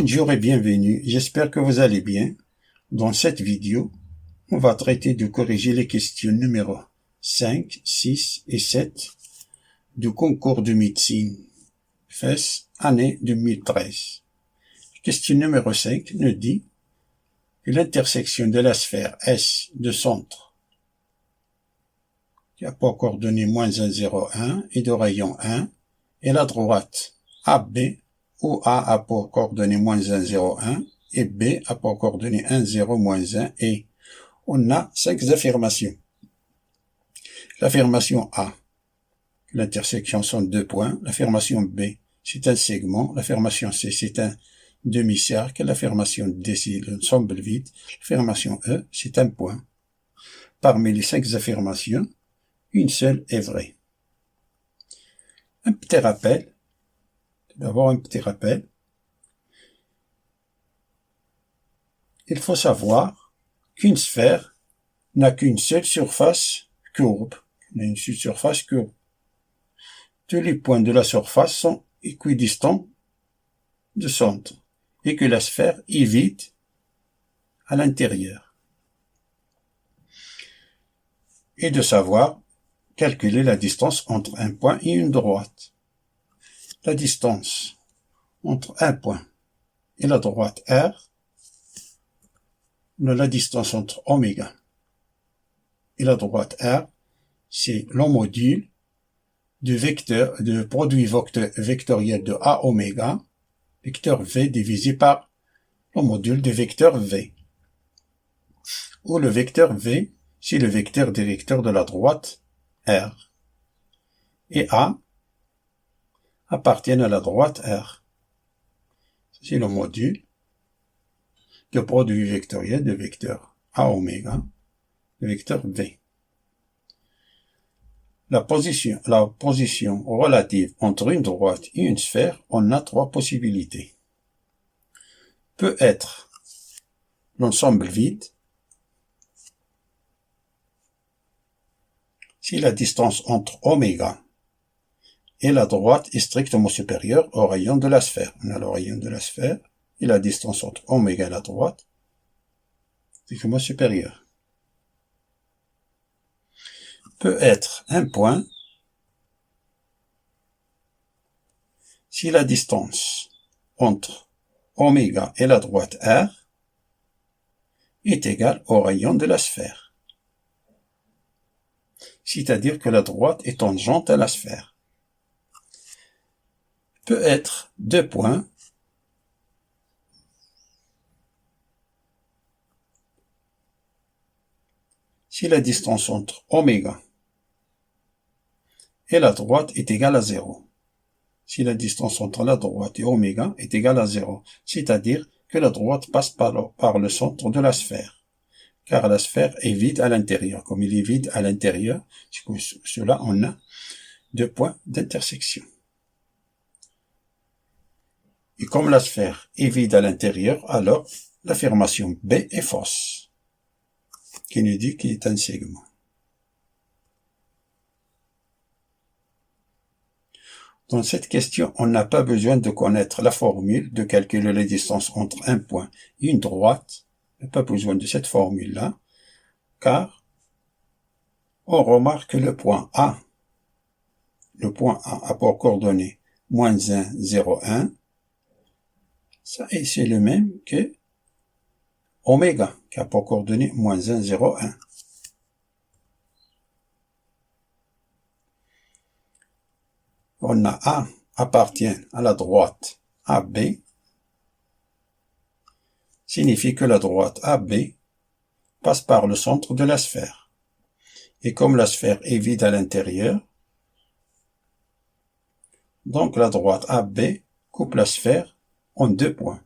Bonjour et bienvenue, j'espère que vous allez bien. Dans cette vidéo, on va traiter de corriger les questions numéro 5, 6 et 7 du concours de médecine FES année 2013. Question numéro 5 nous dit que l'intersection de la sphère S de centre qui a pour coordonnées -1, 0, 1 et de rayon 1 et la droite AB où A a pour coordonnées -1, 0, 1 et B a pour coordonnées 1, 0, -1 et on a 5 affirmations. L'affirmation A, l'intersection sont 2 points. L'affirmation B, c'est un segment. L'affirmation C, c'est un demi-cercle. L'affirmation D, c'est l'ensemble vide. L'affirmation E, c'est un point. Parmi les 5 affirmations, une seule est vraie. Un petit rappel. D'abord, un petit rappel. Il faut savoir qu'une sphère n'a qu'une seule surface courbe. Une seule surface courbe. Tous les points de la surface sont équidistants du centre et que la sphère est vide à l'intérieur. Et de savoir calculer la distance entre un point et une droite. La distance entre un point et la droite R, la distance entre oméga et la droite R, c'est l'homodule du vecteur, du produit vectoriel de A oméga, vecteur V divisé par l'homodule du vecteur V. Où le vecteur V, c'est le vecteur directeur de la droite R. Et A appartiennent à la droite R. C'est le module du produit vectoriel de vecteur A oméga, le vecteur V. La position relative entre une droite et une sphère, on a 3 possibilités. Peut être l'ensemble vide, si la distance entre oméga et la droite est strictement supérieure au rayon de la sphère. On a le rayon de la sphère et la distance entre oméga et la droite est strictement supérieure. Peut être un point si la distance entre oméga et la droite R est égale au rayon de la sphère. C'est-à-dire que la droite est tangente à la sphère. Peut être 2 points si la distance entre oméga et la droite est égale à 0. Si la distance entre la droite et oméga est égale à 0, c'est-à-dire que la droite passe par le centre de la sphère, car la sphère est vide à l'intérieur. Comme il est vide à l'intérieur, c'est pour cela on a 2 points d'intersection. Et comme la sphère est vide à l'intérieur, alors l'affirmation B est fausse, qui nous dit qu'il est un segment. Dans cette question, on n'a pas besoin de connaître la formule de calculer les distances entre un point et une droite. On n'a pas besoin de cette formule-là, car on remarque que le point A a pour coordonnées -1, 0, 1. Ça, et c'est le même que oméga, qui a pour coordonnées -1, 0, 1. On a A appartient à la droite AB, signifie que la droite AB passe par le centre de la sphère. Et comme la sphère est vide à l'intérieur, donc la droite AB coupe la sphère en 2 points.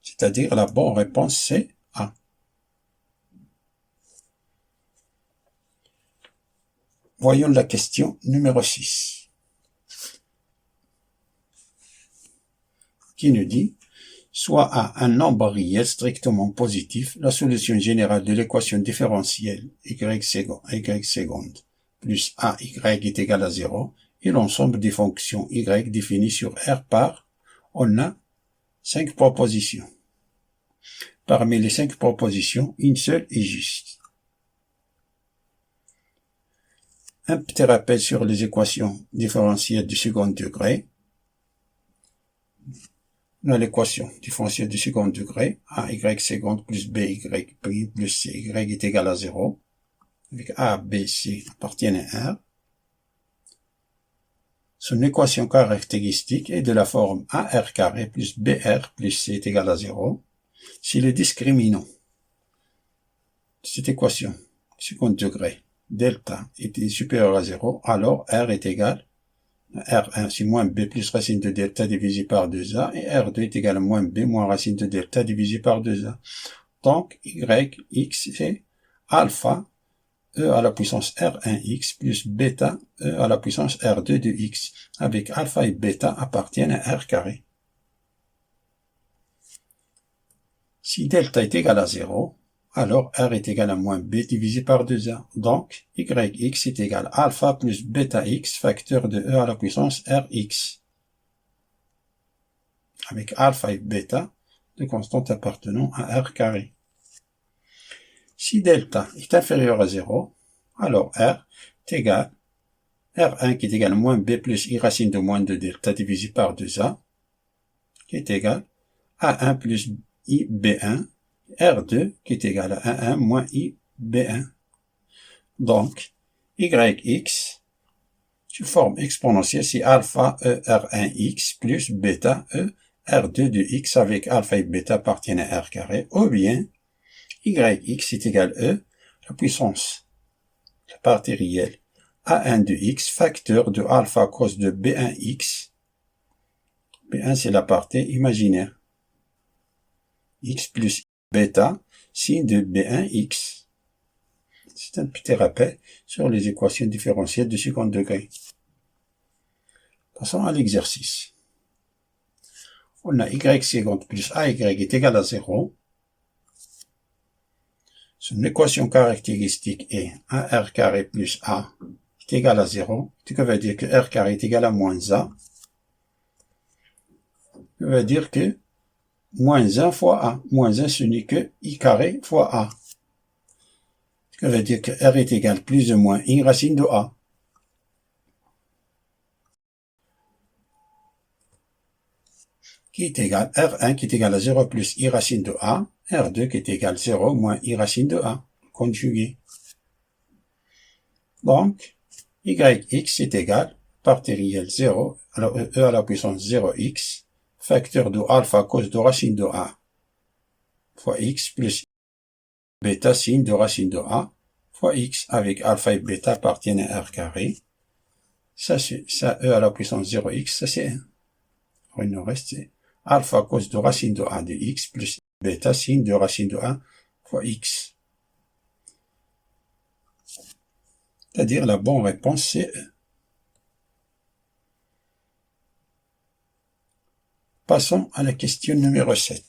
C'est-à-dire la bonne réponse c'est A. Voyons la question numéro 6. Qui nous dit, soit A un nombre réel strictement positif, la solution générale de l'équation différentielle y seconde plus AY est égal à 0 et l'ensemble des fonctions y définies sur R par, on a 5 propositions. Parmi les 5 propositions, une seule est juste. Un petit rappel sur les équations différentielles du second degré. On a l'équation différentielle du second degré, a y seconde plus b y prime plus c y est égal à 0, avec a, b, c appartiennent à R. Son équation caractéristique est de la forme AR carré plus BR plus C est égal à 0. Si le discriminant de cette équation, second degré, delta est supérieur à 0, alors R est égal à R1, c'est moins B plus racine de delta divisé par 2A, et R2 est égal à moins B moins racine de delta divisé par 2A. Donc, Y, X, c'est alpha, E à la puissance R1X plus bêta, E à la puissance R2 de X, avec alpha et bêta appartiennent à R carré. Si delta est égal à 0, alors R est égal à moins B divisé par 2A. Donc, YX est égal à alpha plus bêta X, facteur de E à la puissance Rx. Avec alpha et bêta, de constantes appartenant à R carré. Si delta est inférieur à 0, alors R est égal R1 qui est égal à moins B plus I racine de moins de delta divisé par 2A, qui est égal à 1 plus I B1, R2 qui est égal à 1 moins I B1. Donc, YX, sous forme exponentielle, c'est alpha E R1X plus bêta E R2 de X avec alpha et bêta appartiennent à R carré, ou bien YX est égal à E, la puissance, la partie réelle, A1 de X, facteur de alpha cos de B1X. B1 c'est la partie imaginaire. X plus bêta, signe de B1X. C'est un petit rappel sur les équations différentielles de second degré. Passons à l'exercice. On a y seconde plus ay est égal à 0. Son équation caractéristique est 1r carré plus a est égal à 0. Ce qui veut dire que r carré est égal à moins a. Ça veut dire que moins 1 fois a. Moins 1 ce n'est que i carré fois a. Ça veut dire que R est égal plus ou moins I racine de A. Qui est égal R1 qui est égal à 0 plus I racine de A. R2 qui est égal à 0 moins I racine de A. Conjugué. Donc, YX est égal, partie réelle 0, alors E à la puissance 0x, facteur de alpha cos de racine de A, fois X plus bêta signe de racine de A, fois X avec alpha et bêta appartiennent à R carré. Ça, E à la puissance 0x, ça c'est 1. Alors, il nous reste alpha cos de racine de A de X plus bêta signe de racine de A fois X. C'est-à-dire la bonne réponse c'est E. Passons à la question numéro 7,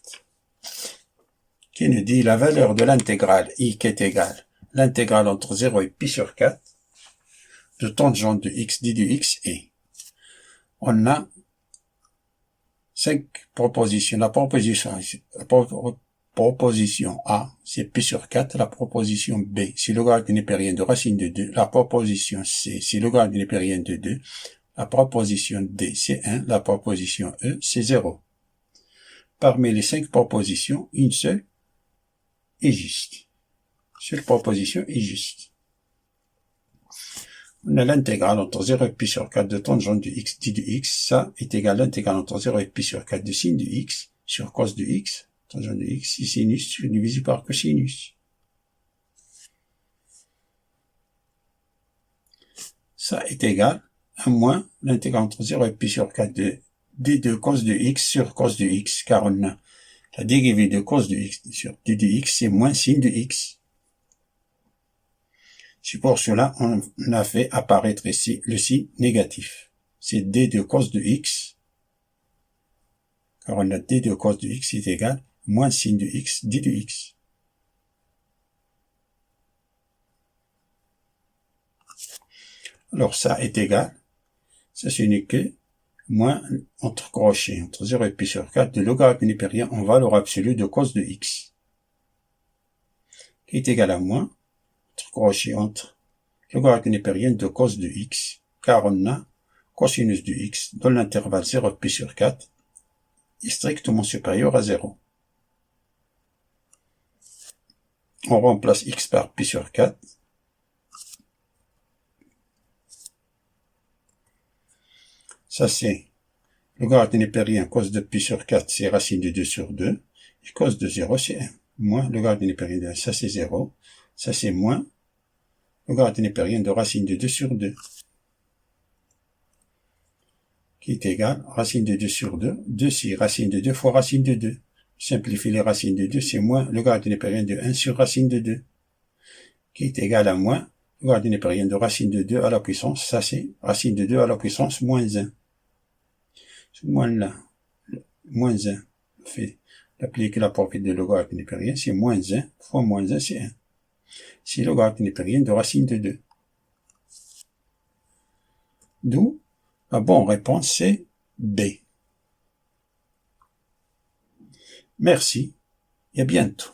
qui nous dit la valeur de l'intégrale I qui est égale l'intégrale entre 0 et pi sur 4 de tangente de x d de x est. On a 5 propositions. La proposition A, c'est pi sur 4. La proposition B, c'est logarithme népérien de racine de 2. La proposition C, c'est logarithme népérien de 2. La proposition D, c'est 1. La proposition E, c'est 0. Parmi les 5 propositions, une seule est juste. Seule proposition est juste. On a l'intégrale entre 0 et pi sur 4 de tangente de x d de x. Ça est égal à l'intégrale entre 0 et pi sur 4 de sin de x sur cos de x. Tangente de x, c'est sinus divisé par cosinus. Ça est égal à moins l'intégrale entre 0 et pi sur 4 de d de cos de x sur cos de x, car on a la dérivée de cos de x sur d de x, c'est moins sin de x. C'est pour cela on a fait apparaître ici le signe négatif. C'est d de cos de x, car on a d de cos de x est égal à moins sin de x d de x. Alors ça est égal, ça ce n'est que moins, entre crochets, entre 0 et pi sur 4, de logarithme népérien en valeur absolue de cos de x, qui est égal à moins, entre crochets, entre logarithme népérien de cos de x, car on a cosinus de x dans l'intervalle 0 pi sur 4 est strictement supérieur à 0. On remplace x par pi sur 4. Ça c'est logarithme népérien cos de pi sur 4, c'est racine de 2 sur 2. Et cos de 0, c'est 1. Moins logarithme népérien de 1, ça c'est 0. Ça c'est moins logarithme népérien de racine de 2 sur 2. Qui est égal à racine de 2 sur 2. 2 c'est racine de 2 fois racine de 2. Simplifier les racines de 2, c'est moins logarithme népérien de 1 sur racine de 2. Qui est égal à moins logarithme népérien de racine de 2 à la puissance. Ça c'est racine de 2 à la puissance moins 1. Moins là, moins 1, fait l'appliquer la propriété de logarithme népérien, c'est moins 1 fois moins 1, c'est 1. C'est logarithme népérien de racine de 2. D'où la bonne réponse, c'est B. Merci et à bientôt.